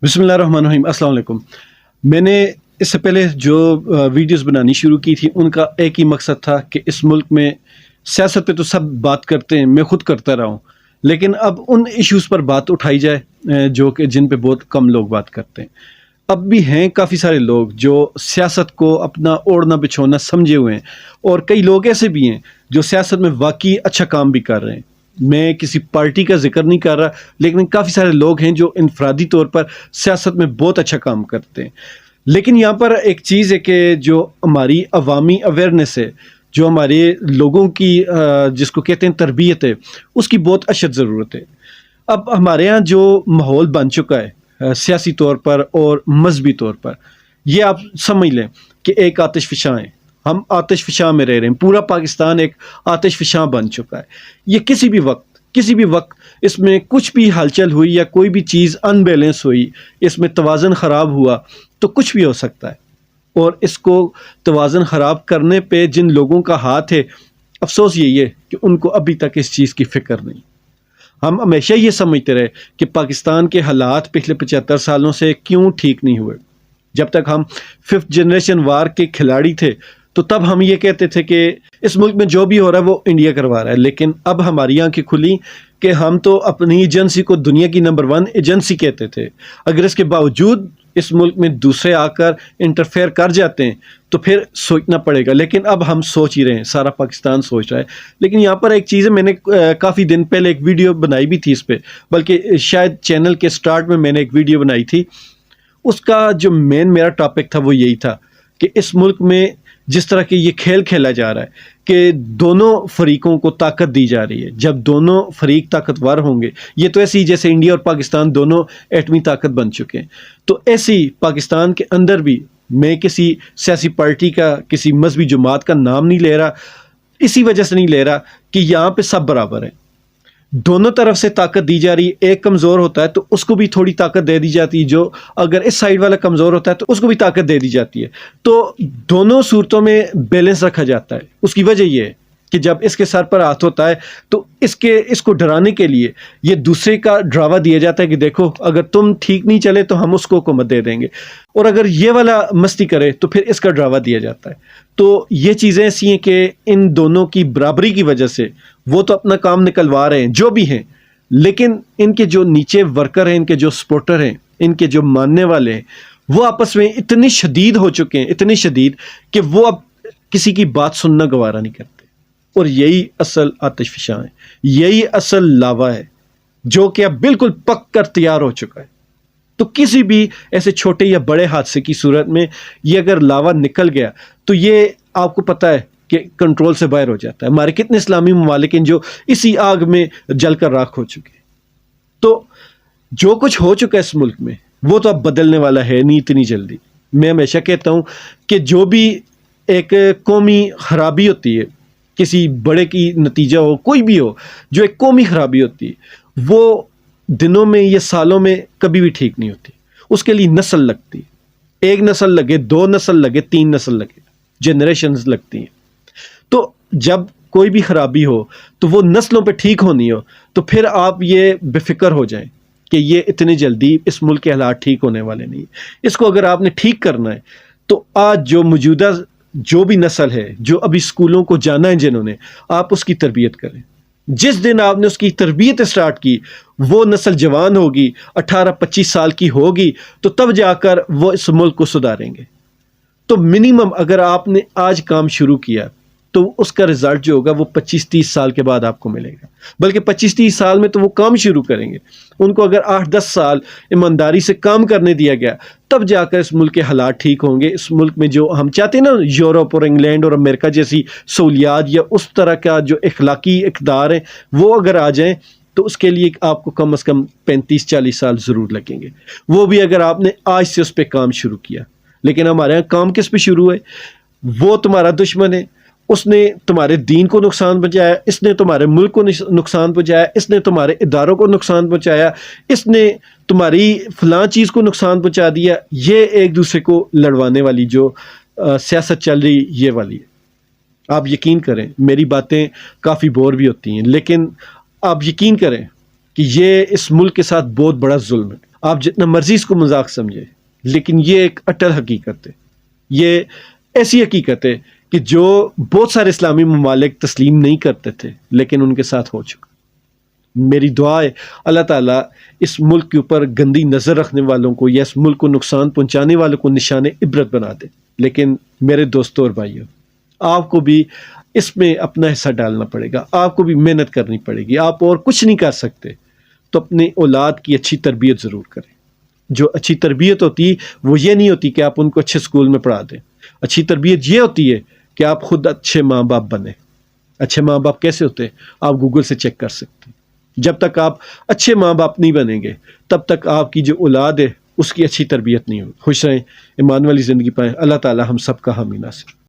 बिस्मिल्लाहिर्रहमानिर्रहीम। अस्सलाम वालेकुम। मैंने इससे पहले जो वीडियोस बनानी शुरू की थी उनका एक ही मकसद था कि इस मुल्क में सियासत पे तो सब बात करते हैं, मैं खुद करता रहा हूँ, लेकिन अब उन इश्यूज़ पर बात उठाई जाए जो कि जिन पे बहुत कम लोग बात करते हैं। अब भी हैं काफ़ी सारे लोग जो सियासत को अपना ओढ़ना बिछोना समझे हुए हैं, और कई लोग ऐसे भी हैं जो सियासत में वाकई अच्छा काम भी कर रहे हैं। मैं किसी पार्टी का जिक्र नहीं कर रहा, लेकिन काफ़ी सारे लोग हैं जो इनफरादी तौर पर सियासत में बहुत अच्छा काम करते हैं। लेकिन यहाँ पर एक चीज़ है कि जो हमारी अवामी अवेयरनेस है, जो हमारे लोगों की जिसको कहते हैं तरबियत है, उसकी बहुत अशद ज़रूरत है। अब हमारे यहाँ जो माहौल बन चुका है सियासी तौर पर और मजहबी तौर पर, ये आप समझ लें कि एक आतिश फ़िशां है। हम आतिश फ़िशां में रह रहे हैं, पूरा पाकिस्तान एक आतिश फ़िशां बन चुका है। ये किसी भी वक्त इसमें कुछ भी हलचल हुई या कोई भी चीज़ अनबैलेंस हुई, इसमें तवाज़न ख़राब हुआ तो कुछ भी हो सकता है। और इसको तवाज़न ख़राब करने पे जिन लोगों का हाथ है, अफसोस यही है कि उनको अभी तक इस चीज़ की फ़िक्र नहीं। हम हमेशा ये समझते रहे कि पाकिस्तान के हालात पिछले 75 सालों से क्यों ठीक नहीं हुए। जब तक हम 5th जनरेशन वार के खिलाड़ी थे तो तब हम ये कहते थे कि इस मुल्क में जो भी हो रहा है वो इंडिया करवा रहा है। लेकिन अब हमारी आंखें खुली कि हम तो अपनी एजेंसी को दुनिया की नंबर 1 एजेंसी कहते थे। अगर इसके बावजूद इस मुल्क में दूसरे आकर इंटरफेयर कर जाते हैं तो फिर सोचना पड़ेगा। लेकिन अब हम सोच ही रहे हैं, सारा पाकिस्तान सोच रहा है। लेकिन यहाँ पर एक चीज़ है, मैंने काफ़ी दिन पहले एक वीडियो बनाई भी थी इस पर, बल्कि शायद चैनल के स्टार्ट में मैंने एक वीडियो बनाई थी। उसका जो मेन मेरा टॉपिक था वो यही था कि इस मुल्क में जिस तरह के ये खेल खेला जा रहा है कि दोनों फरीकों को ताकत दी जा रही है। जब दोनों फरीक ताकतवर होंगे, ये तो ऐसे ही जैसे इंडिया और पाकिस्तान दोनों एटमी ताकत बन चुके हैं, तो ऐसे ही पाकिस्तान के अंदर भी मैं किसी सियासी पार्टी का, किसी मजहबी जमात का नाम नहीं ले रहा, इसी वजह से नहीं ले रहा कि यहाँ पे सब बराबर है। दोनों तरफ से ताकत दी जा रही है। एक कमज़ोर होता है तो उसको भी थोड़ी ताकत दे दी जाती है, जो अगर इस साइड वाला कमज़ोर होता है तो उसको भी ताकत दे दी जाती है। तो दोनों सूरतों में बैलेंस रखा जाता है। उसकी वजह यह है कि जब इसके सर पर हाथ होता है तो इसको डराने के लिए ये दूसरे का ड्रावा दिया जाता है कि देखो अगर तुम ठीक नहीं चले तो हम उसको हुकूमत दे देंगे, और अगर ये वाला मस्ती करे तो फिर इसका ड्रावा दिया जाता है। तो ये चीज़ें ऐसी हैं कि इन दोनों की बराबरी की वजह से वो तो अपना काम निकलवा रहे हैं जो भी हैं, लेकिन इनके जो नीचे वर्कर हैं, इनके जो सपोर्टर हैं, इनके जो मानने वाले हैं, वो आपस में इतनी शदीद हो चुके हैं, इतनी शदीद कि वो अब किसी की बात सुनना गवारा नहीं करते। और यही असल आतिश फ़िशां है, यही असल लावा है जो कि अब बिल्कुल पक कर तैयार हो चुका है। तो किसी भी ऐसे छोटे या बड़े हादसे की सूरत में ये अगर लावा निकल गया तो ये आपको पता है कि कंट्रोल से बाहर हो जाता है। हमारे कितने इस्लामी ममालिक हैं जो इसी आग में जलकर राख हो चुके हैं। तो जो कुछ हो चुका है इस मुल्क में वो तो अब बदलने वाला है नहीं इतनी जल्दी। मैं हमेशा कहता हूँ कि जो भी एक कौमी खराबी होती है, किसी बड़े की नतीजा हो, कोई भी हो, जो एक कौमी खराबी होती है वो दिनों में या सालों में कभी भी ठीक नहीं होती। उसके लिए नस्ल लगती है, एक नस्ल लगे, 2 नस्ल लगे, 3 नस्ल लगे, जनरेशन्स लगती हैं। तो जब कोई भी खराबी हो तो वो नस्लों पे ठीक होनी हो तो फिर आप ये बेफिक्र हो जाएं कि ये इतनी जल्दी इस मुल्क के हालात ठीक होने वाले नहीं। इसको अगर आपने ठीक करना है तो आज जो मौजूदा जो भी नस्ल है, जो अभी स्कूलों को जाना है जिन्होंने, आप उसकी तरबियत करें। जिस दिन आपने उसकी तरबियत स्टार्ट की वो नस्ल जवान होगी, 18-25 साल की होगी, तो तब जाकर वो इस मुल्क को सुधारेंगे। तो मिनिमम अगर आपने आज काम शुरू किया तो उसका रिजल्ट जो होगा वो 25-30 साल के बाद आपको मिलेगा। बल्कि 25-30 साल में तो वो काम शुरू करेंगे। उनको अगर 8-10 साल ईमानदारी से काम करने दिया गया तब जाकर इस मुल्क के हालात ठीक होंगे। इस मुल्क में जो हम चाहते हैं ना, यूरोप और इंग्लैंड और अमेरिका जैसी सहूलियात या उस तरह का जो इखलाकी इक़दार है वो अगर आ जाएं तो उसके लिए आपको कम से कम 35-40 साल ज़रूर लगेंगे। वो भी अगर आपने आज से उस पर काम शुरू किया। लेकिन हमारे यहाँ काम किस पे शुरू है? वो तुम्हारा दुश्मन है, उसने तुम्हारे दीन को नुकसान पहुंचाया, इसने तुम्हारे मुल्क को नुकसान पहुंचाया, इसने तुम्हारे इदारों को नुकसान पहुंचाया, इसने तुम्हारी फलां चीज़ को नुकसान पहुंचा दिया। ये एक दूसरे को लड़वाने वाली जो सियासत चल रही ये वाली है। आप यकीन करें, मेरी बातें काफ़ी बोर भी होती हैं, लेकिन आप यकीन करें कि ये इस मुल्क के साथ बहुत बड़ा जुल्म है। آپ جتنا مرضی اس کو مذاق سمجھے، لیکن یہ ایک اٹل حقیقت ہے، یہ ایسی حقیقت ہے کہ جو بہت سارے اسلامی ممالک تسلیم نہیں کرتے تھے لیکن ان کے ساتھ ہو چکا۔ میری دعا ہے اللہ تعالیٰ اس ملک کے اوپر گندی نظر رکھنے والوں کو یا اس ملک کو نقصان پہنچانے والوں کو نشان عبرت بنا دے۔ لیکن میرے دوستوں اور بھائیوں، آپ کو بھی اس میں اپنا حصہ ڈالنا پڑے گا، آپ کو بھی محنت کرنی پڑے گی۔ آپ اور کچھ نہیں کر سکتے تو اپنی اولاد کی اچھی تربیت ضرور کریں۔ جو اچھی تربیت ہوتی وہ یہ نہیں ہوتی کہ آپ ان کو اچھے اسکول میں پڑھا دیں، اچھی تربیت یہ ہوتی ہے کہ آپ خود اچھے ماں باپ بنیں۔ اچھے ماں باپ کیسے ہوتے ہیں آپ گوگل سے چیک کر سکتے ہیں۔ جب تک آپ اچھے ماں باپ نہیں بنیں گے تب تک آپ کی جو اولاد ہے اس کی اچھی تربیت نہیں ہوگی۔ خوش رہیں، ایمان والی زندگی پائیں۔ اللہ تعالی ہم سب کا حامی ناصر۔